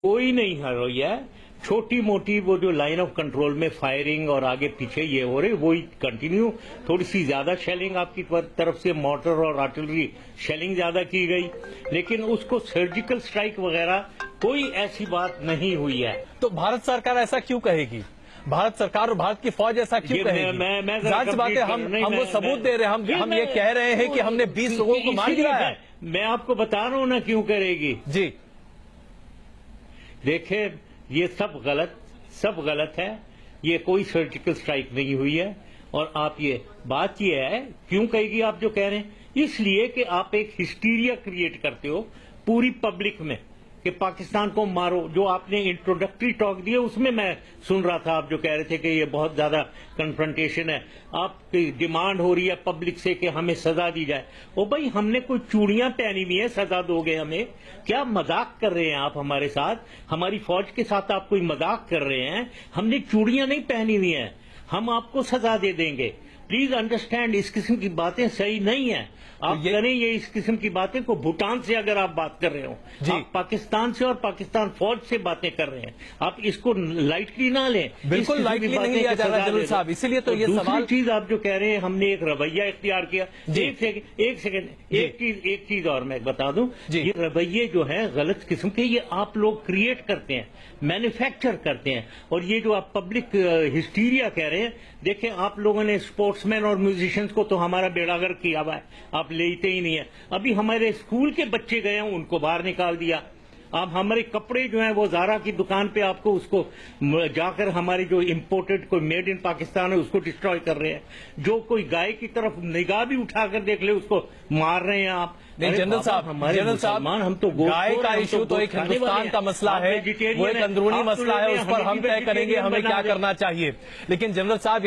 कोई नहीं हर रही है। छोटी मोटी वो जो लाइन ऑफ कंट्रोल में फायरिंग और आगे पीछे ये हो रही वही कंटिन्यू। थोड़ी सी ज्यादा शेलिंग आपकी तरफ से मोटर और आर्टिलरी शेलिंग ज्यादा की गई, लेकिन उसको सर्जिकल स्ट्राइक वगैरह कोई ऐसी बात नहीं हुई है। तो भारत सरकार ऐसा क्यों कहेगी? भारत सरकार और भारत की फौज ऐसा क्यों कहेगी? जाहिर सी बात है, हम वो सबूत दे रहे हैं, हम ये कह रहे हैं कि हमने 20 लोगों को मार दिया है। मैं आपको बता रहा हूं ना क्यों करेगी जी। देखे, ये सब गलत है। ये कोई सर्जिकल स्ट्राइक नहीं हुई है। और आप बात ये है क्यों कहेगी आप जो कह रहे हैं, इसलिए कि आप एक हिस्टीरिया क्रिएट करते हो पूरी पब्लिक में कि पाकिस्तान को मारो। जो आपने इंट्रोडक्टरी टॉक दिए उसमें मैं सुन रहा था, आप जो कह रहे थे कि ये बहुत ज्यादा कन्फ्रंटेशन है, आपकी डिमांड हो रही है पब्लिक से कि हमें सजा दी जाए। ओ भाई, हमने कोई चूड़ियां पहनी हुई है, सजा दोगे हमें? क्या मजाक कर रहे हैं आप हमारे साथ? हमारी फौज के साथ आप कोई मजाक कर रहे हैं? हमने चूड़ियां नहीं पहनी हुई हैं, हम आपको सजा दे देंगे। प्लीज अंडरस्टैंड, इस किस्म की बातें सही नहीं है। आप करें ये इस किस्म की बातें को भूटान से अगर आप बात कर रहे हो, आप पाकिस्तान से और पाकिस्तान फौज से बातें कर रहे हैं, आप इसको लाइटली ना लें। बिल्कुल लाइटली नहीं लिया जा रहा जनरल साहब, इसीलिए तो ये सवाल। चीज आप जो कह रहे हैं हमने एक रवैया इख्तियार किया। एक चीज और मैं बता दूं, ये रवैये जो है गलत किस्म के, ये आप लोग क्रिएट करते हैं, मैन्युफैक्चर करते हैं। और ये जो आप पब्लिक हिस्टीरिया कह रहे हैं, देखें आप लोगों ने स्पोर्ट्समैन और म्यूजिशियंस को तो हमारा बेड़ागर किया हुआ है, आप लेते ही नहीं है। अभी हमारे स्कूल के बच्चे गए हैं, उनको बाहर निकाल दिया। अब हमारे कपड़े जो हैं वो ज़ारा की दुकान पे आपको उसको जाकर हमारी जो इम्पोर्टेड कोई मेड इन पाकिस्तान है उसको डिस्ट्रॉय कर रहे हैं। जो कोई गाय की तरफ निगाह भी उठाकर देख ले उसको मार रहे हैं आप। जनरल साहब, हम तो गाय का इशू तो एक हिंदुस्तान का मसला है, वो एक अंदरूनी मसला है, उस पर हम तय करेंगे हमें क्या करना चाहिए। लेकिन जनरल साहब